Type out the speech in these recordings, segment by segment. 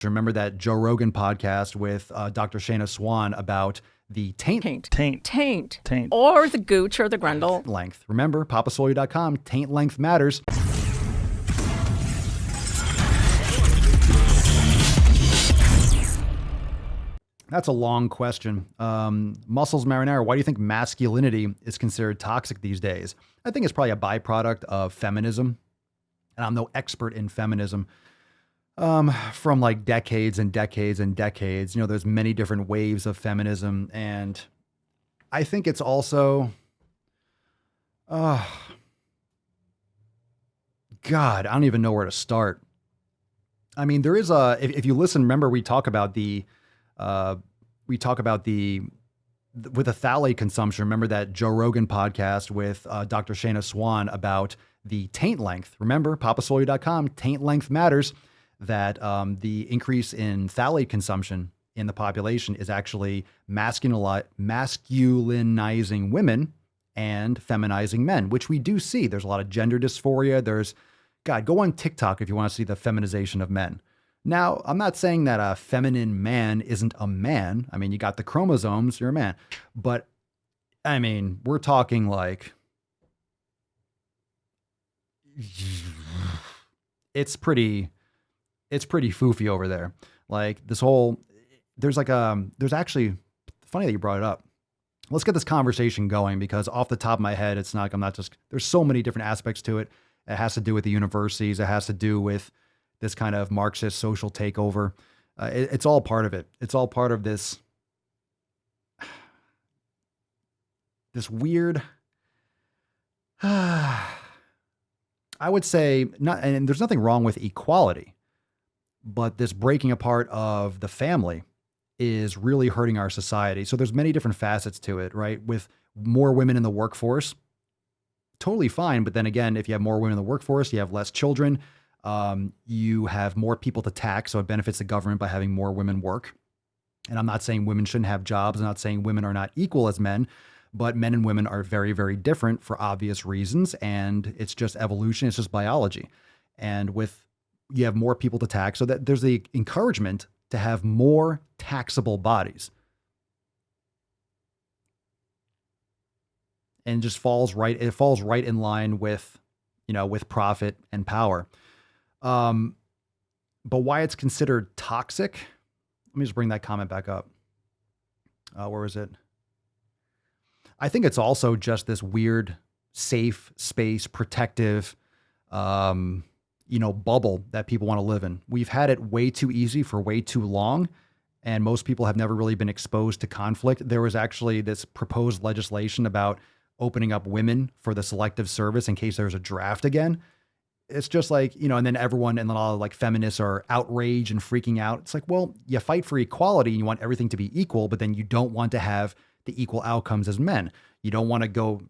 Remember that Joe Rogan podcast with Dr. Shayna Swan about the taint or the gooch or the grundle length. Remember, papasoil.com, taint length matters. That's a long question. Muscles Marinara, why do you think masculinity is considered toxic these days? I think it's probably a byproduct of feminism. And I'm no expert in feminism. From like decades and decades and decades, there's many different waves of feminism. And I think it's also, God, I don't even know where to start. I mean, there is if you listen, remember we talk about with the phthalate consumption. Remember that Joe Rogan podcast with Dr. Shayna Swan about the taint length. Remember, papasoil.com, taint length matters. That the increase in phthalate consumption in the population is actually masculinizing women and feminizing men, which we do see. There's a lot of gender dysphoria. Go on TikTok if you want to see the feminization of men. Now, I'm not saying that a feminine man isn't a man. I mean, you got the chromosomes, you're a man. But, I mean, we're talking like... It's pretty foofy over there. Like there's actually, funny that you brought it up. Let's get this conversation going because off the top of my head, there's so many different aspects to it. It has to do with the universities. It has to do with this kind of Marxist social takeover. It's all part of it. It's all part of this weird, I would say and there's nothing wrong with equality. But this breaking apart of the family is really hurting our society. So there's many different facets to it, right? With more women in the workforce, totally fine. But then again, if you have more women in the workforce, you have less children, you have more people to tax. So it benefits the government by having more women work. And I'm not saying women shouldn't have jobs. I'm not saying women are not equal as men, but men and women are very, very different for obvious reasons. And it's just evolution. It's just biology. And you have more people to tax, so that there's the encouragement to have more taxable bodies. And it falls right in line with, with profit and power. But why it's considered toxic? Let me just bring that comment back up. Where was it? I think it's also just this weird, safe space, protective, bubble that people want to live in. We've had it way too easy for way too long, and most people have never really been exposed to conflict. There was actually this proposed legislation about opening up women for the selective service in case there's a draft again. It's just like, and then everyone and then all like feminists are outraged and freaking out. It's like, well, you fight for equality and you want everything to be equal, but then you don't want to have the equal outcomes as men. You don't want to you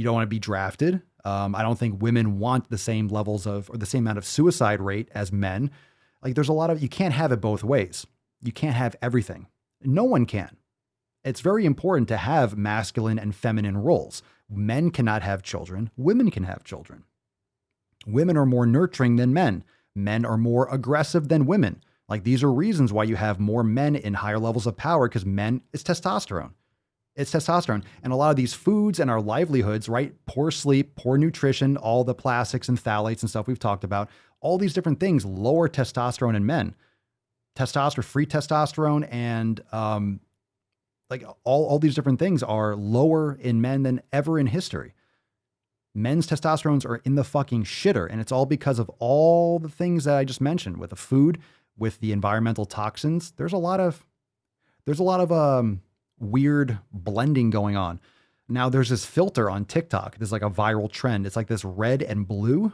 don't want to be drafted. I don't think women want the same levels or the same amount of suicide rate as men. Like you can't have it both ways. You can't have everything. No one can. It's very important to have masculine and feminine roles. Men cannot have children. Women can have children. Women are more nurturing than men. Men are more aggressive than women. Like these are reasons why you have more men in higher levels of power because it's testosterone. It's testosterone. And a lot of these foods and our livelihoods, right? Poor sleep, poor nutrition, all the plastics and phthalates and stuff we've talked about, all these different things lower testosterone in men. Free testosterone and all these different things are lower in men than ever in history. Men's testosterones are in the fucking shitter. And it's all because of all the things that I just mentioned with the food, with the environmental toxins. There's a lot of weird blending going on. Now there's this filter on TikTok. There's like a viral trend. It's like this red and blue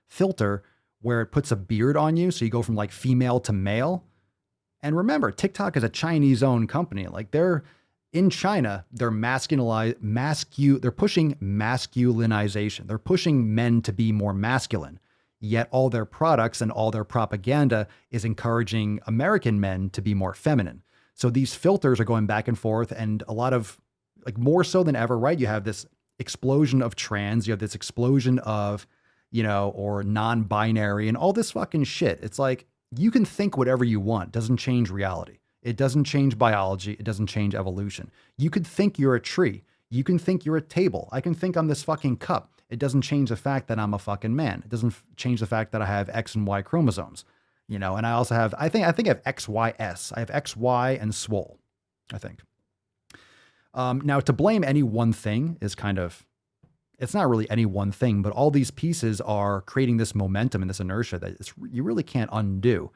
filter where it puts a beard on you. So you go from like female to male. And remember, TikTok is a Chinese owned company. Like in China, they're they're pushing masculinization. They're pushing men to be more masculine. Yet all their products and all their propaganda is encouraging American men to be more feminine. So these filters are going back and forth, and a lot of, like, more so than ever, right? You have this explosion of trans, you have this explosion of, or non-binary and all this fucking shit. It's like, you can think whatever you want. It doesn't change reality. It doesn't change biology. It doesn't change evolution. You could think you're a tree. You can think you're a table. I can think I'm this fucking cup. It doesn't change the fact that I'm a fucking man. It doesn't change the fact that I have X and Y chromosomes, and I also have, I think I have XYS. I have XY and swole, I think. Now, to blame any one thing is kind of, it's not really any one thing, but all these pieces are creating this momentum and this inertia that you really can't undo.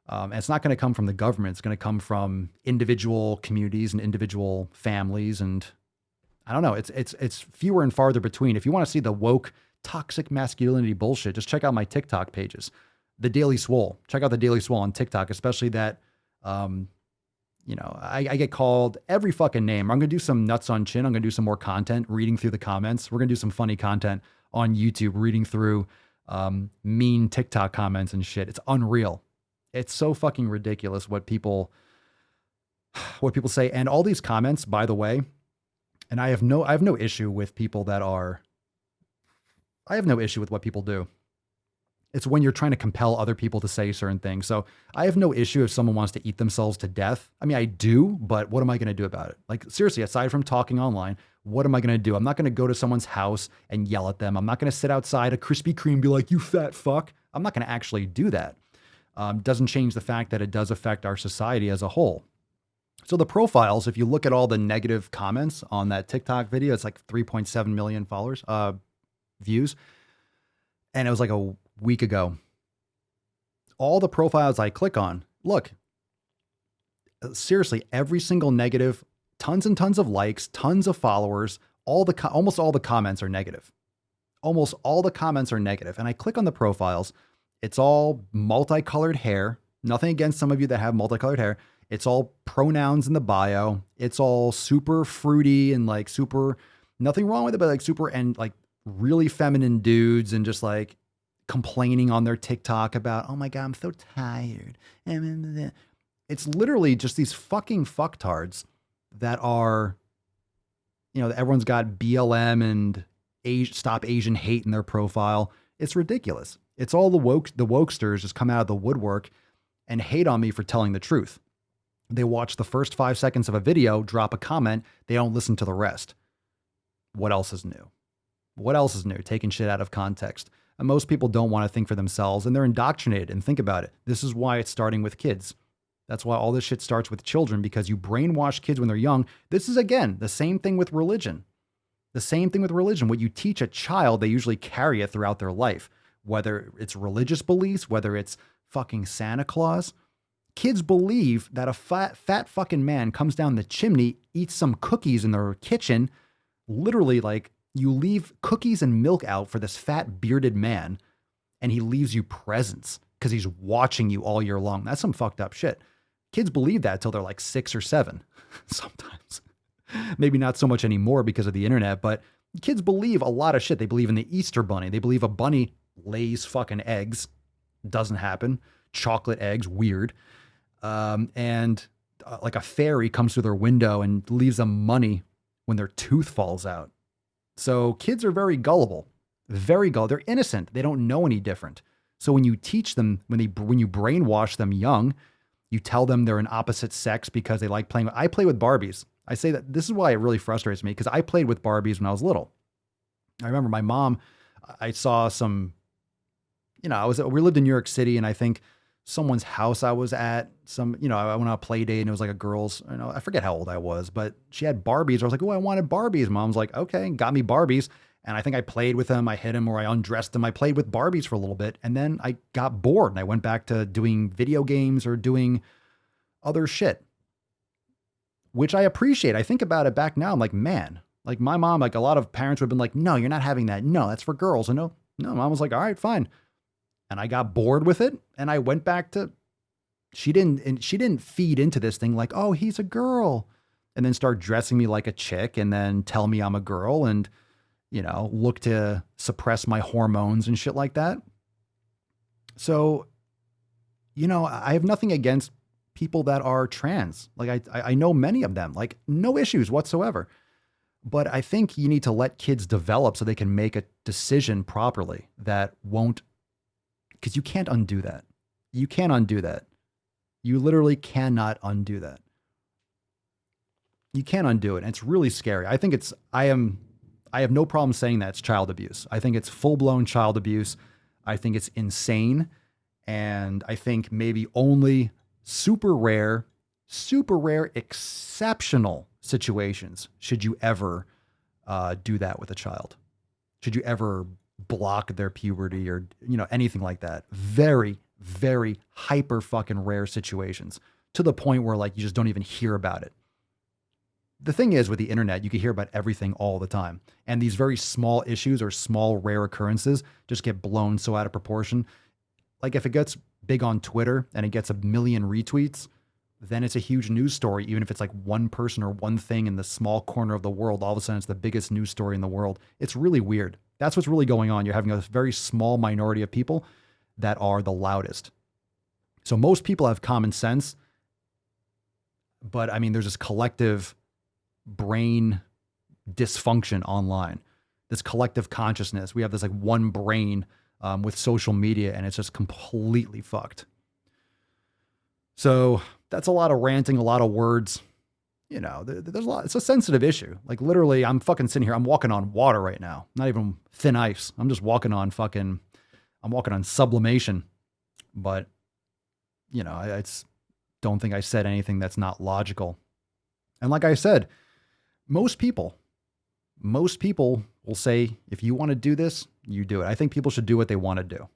And it's not going to come from the government. It's going to come from individual communities and individual families. And I don't know, it's fewer and farther between. If you want to see the woke, toxic masculinity bullshit, just check out my TikTok pages. The Daily Swole. Check out the Daily Swole on TikTok, especially that, I get called every fucking name. I'm going to do some nuts on chin. I'm going to do some more content, reading through the comments. We're going to do some funny content on YouTube, reading through mean TikTok comments and shit. It's unreal. It's so fucking ridiculous what people say. And all these comments, by the way, and I have no issue with people I have no issue with what people do. It's when you're trying to compel other people to say certain things. So I have no issue if someone wants to eat themselves to death. I mean, I do, but what am I going to do about it? Like, seriously, aside from talking online, what am I going to do? I'm not going to go to someone's house and yell at them. I'm not going to sit outside a Krispy Kreme and be like, you fat fuck. I'm not going to actually do that. Doesn't change the fact that it does affect our society as a whole. So the profiles, if you look at all the negative comments on that TikTok video, it's like 3.7 million views. And it was like a week ago. All the profiles I click on, look, seriously, every single negative, tons and tons of likes, tons of followers, almost all the comments are negative. Almost all the comments are negative. And I click on the profiles. It's all multicolored hair. Nothing against some of you that have multicolored hair. It's all pronouns in the bio. It's all super fruity and like super, nothing wrong with it, but like super and like really feminine dudes and just like complaining on their TikTok about, oh my God, I'm so tired. It's literally just these fucking fucktards that are, everyone's got BLM and Stop Asian Hate in their profile. It's ridiculous. It's all the wokesters just come out of the woodwork and hate on me for telling the truth. They watch the first 5 seconds of a video, drop a comment. They don't listen to the rest. What else is new? What else is new? Taking shit out of context. And most people don't want to think for themselves and they're indoctrinated. And think about it. This is why it's starting with kids. That's why all this shit starts with children, because you brainwash kids when they're young. This is, again, the same thing with religion. The same thing with religion. What you teach a child, they usually carry it throughout their life. Whether it's religious beliefs, whether it's fucking Santa Claus. Kids believe that a fat fucking man comes down the chimney, eats some cookies in their kitchen, literally like, you leave cookies and milk out for this fat bearded man and he leaves you presents because he's watching you all year long. That's some fucked up shit. Kids believe that till they're like 6 or 7 sometimes. Maybe not so much anymore because of the internet, but kids believe a lot of shit. They believe in the Easter bunny. They believe a bunny lays fucking eggs. Doesn't happen. Chocolate eggs, weird. And like a fairy comes through their window and leaves them money when their tooth falls out. So kids are very gullible, very gullible. They're innocent. They don't know any different. So when you teach them, when you brainwash them young, you tell them they're an opposite sex because they like playing. I play with Barbies. I say that this is why it really frustrates me, because I played with Barbies when I was little. I remember my mom, I saw some, we lived in New York City, and I think someone's house I was at, I went on a play date and it was like a girl's, I forget how old I was, but she had Barbies. I was like, oh, I wanted Barbies. Mom's like, okay, got me Barbies. And I think I played with them. I hit him or I undressed him. I played with Barbies for a little bit. And then I got bored and I went back to doing video games or doing other shit, which I appreciate. I think about it back now. I'm like, man, like my mom, like a lot of parents would have been like, no, you're not having that. No, that's for girls. And no, mom was like, all right, fine. And I got bored with it. And I went back to, she didn't feed into this thing like, oh, he's a girl. And then start dressing me like a chick and then tell me I'm a girl and, look to suppress my hormones and shit like that. So, I have nothing against people that are trans. Like I know many of them, like no issues whatsoever. But I think you need to let kids develop so they can make a decision properly that won't, because you can't undo that. You can't undo that. You literally cannot undo that. You can't undo it. And it's really scary. I have no problem saying that it's child abuse. I think it's full blown child abuse. I think it's insane. And I think maybe only super rare, exceptional situations should you ever do that with a child. Should you ever block their puberty or, anything like that. Very, very hyper fucking rare situations, to the point where like you just don't even hear about it. The thing is, with the internet, you can hear about everything all the time. And these very small issues or small rare occurrences just get blown so out of proportion. Like if it gets big on Twitter and it gets a million retweets, then it's a huge news story. Even if it's like one person or one thing in the small corner of the world, all of a sudden it's the biggest news story in the world. It's really weird. That's what's really going on. You're having a very small minority of people that are the loudest. So most people have common sense, but I mean, there's this collective brain dysfunction online, this collective consciousness. We have this like one brain with social media, and it's just completely fucked. So that's a lot of ranting, a lot of words. There's a lot. It's a sensitive issue. Like literally, I'm fucking sitting here. I'm walking on water right now. Not even thin ice. I'm just walking on I'm walking on sublimation. But, I don't think I said anything that's not logical. And like I said, most people will say, if you want to do this, you do it. I think people should do what they want to do.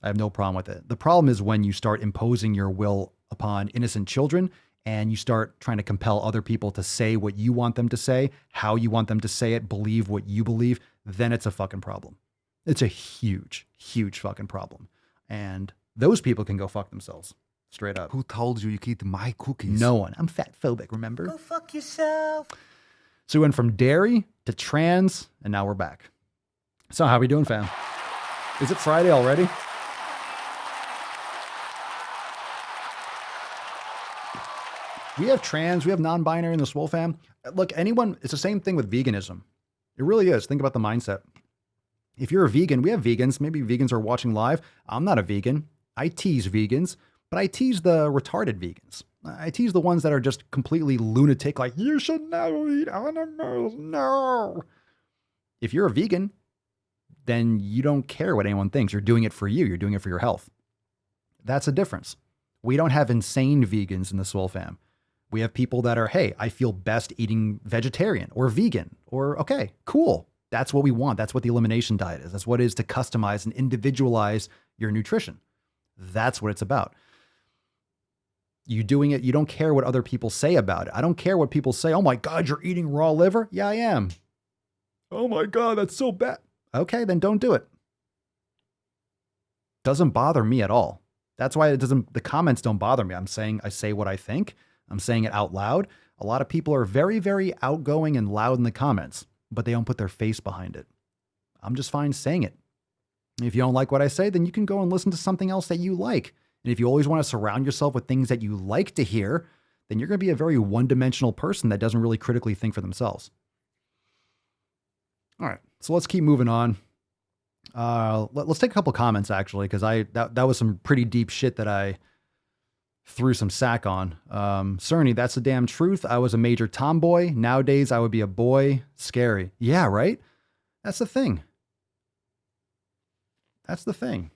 I have no problem with it. The problem is when you start imposing your will upon innocent children and you start trying to compel other people to say what you want them to say, how you want them to say it, believe what you believe, then it's a fucking problem. It's a huge, huge fucking problem. And those people can go fuck themselves. Straight up. Who told you could eat my cookies? No one. I'm fat phobic, remember? Go fuck yourself. So we went from dairy to trans, and now we're back. So how we doing, fam? Is it Friday already? We have trans, we have non-binary in the Swole fam. Look, it's the same thing with veganism. It really is. Think about the mindset. If you're a vegan, we have vegans. Maybe vegans are watching live. I'm not a vegan. I tease vegans, but I tease the retarded vegans. I tease the ones that are just completely lunatic, like, you should never eat animals, no. If you're a vegan, then you don't care what anyone thinks. You're doing it for you. You're doing it for your health. That's a difference. We don't have insane vegans in the Swole fam. We have people that are, hey, I feel best eating vegetarian or vegan, or okay, cool. That's what we want. That's what the elimination diet is. That's what it is to customize and individualize your nutrition. That's what it's about. You doing it, you don't care what other people say about it. I don't care what people say. Oh my God, you're eating raw liver? Yeah, I am. Oh my God, that's so bad. Okay, then don't do it. Doesn't bother me at all. That's why the comments don't bother me. I say what I think. I'm saying it out loud. A lot of people are very, very outgoing and loud in the comments, but they don't put their face behind it. I'm just fine saying it. If you don't like what I say, then you can go and listen to something else that you like. And if you always want to surround yourself with things that you like to hear, then you're going to be a very one-dimensional person that doesn't really critically think for themselves. All right, so let's keep moving on. Let's take a couple comments, actually, because that was some pretty deep shit that I threw some sack on. Cerny, that's the damn truth. I was a major tomboy. Nowadays, I would be a boy. Scary. Yeah, right? That's the thing. That's the thing.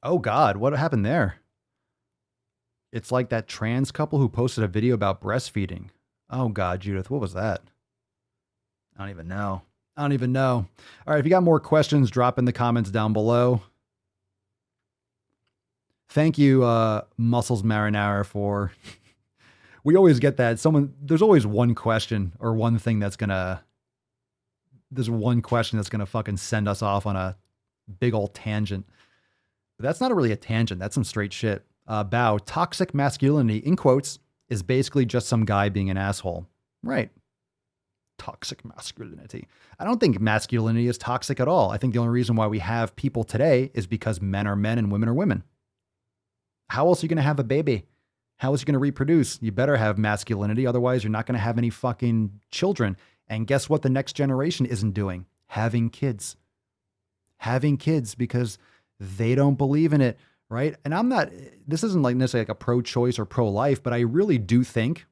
Oh, God, what happened there? It's like that trans couple who posted a video about breastfeeding. Oh, God, Judith, what was that? I don't even know. All right, if you got more questions, drop in the comments down below. Thank you, Muscles Marinara, for... We always get that. There's always one question or one thing that's gonna... There's one question that's gonna fucking send us off on a big old tangent. But that's not really a tangent. That's some straight shit. Bow, toxic masculinity, in quotes, is basically just some guy being an asshole. Right. Toxic masculinity. I don't think masculinity is toxic at all. I think the only reason why we have people today is because men are men and women are women. How else are you going to have a baby? How is he going to reproduce? You better have masculinity. Otherwise, you're not going to have any fucking children. And guess what the next generation isn't doing? Having kids. Having kids because they don't believe in it, right? And this isn't like necessarily like a pro-choice or pro-life, but I really do think,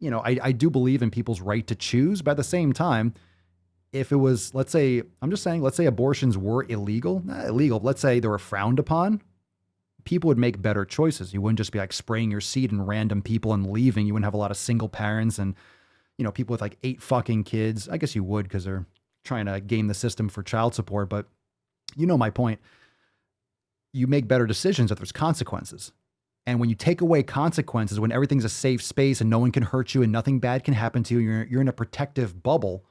I do believe in people's right to choose. But at the same time, if it was, let's say abortions were illegal, not illegal, let's say they were frowned upon, people would make better choices. You wouldn't just be like spraying your seed in random people and leaving. You wouldn't have a lot of single parents and, people with like 8 fucking kids. I guess you would because they're trying to game the system for child support. But you know my point. You make better decisions if there's consequences. And when you take away consequences, when everything's a safe space and no one can hurt you and nothing bad can happen to you, you're in a protective bubble,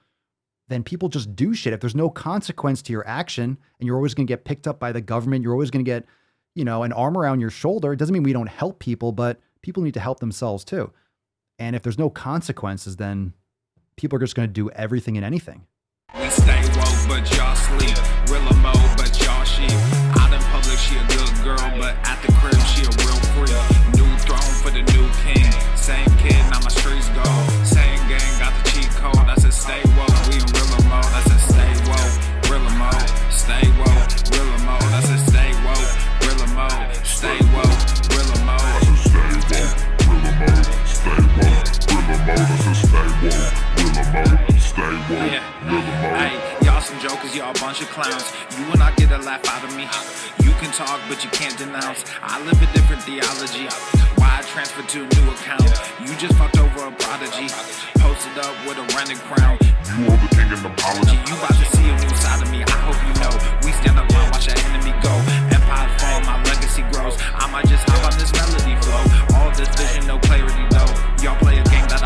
then people just do shit. If there's no consequence to your action and you're always going to get picked up by the government, you're always going to get, an arm around your shoulder. It doesn't mean we don't help people, but people need to help themselves too. And if there's no consequences, then people are just going to do everything and anything. We stay woke, but y'all sleep. Real mode, but y'all sheep. Out in public, she a good girl, but at the crib, she a real freak. New throne for the new king. Same kid, now my streets go. Same gang, got the cheat code. I said stay woke, we in real mode. I said stay woke, real mode. Stay woke, real mode. I said stay woke, real mode. Stay woke, real mode. I said stay woke, real mode. Stay woke, real mode. I said stay woke, real mode. Stay woke, real mode. Hey, y'all some jokers, y'all a bunch of clowns. You will not get a laugh out of me. You can talk, but you can't denounce. I live a different theology. Why I transferred to a new account? You just fucked over a prodigy. Posted up with a rented crown. You are the king of apology. You about to see a new side of me. I hope you know. We stand up and watch our enemy go. Empire fall, my legacy grows. I might just hop on this melody flow. All this vision, no clarity.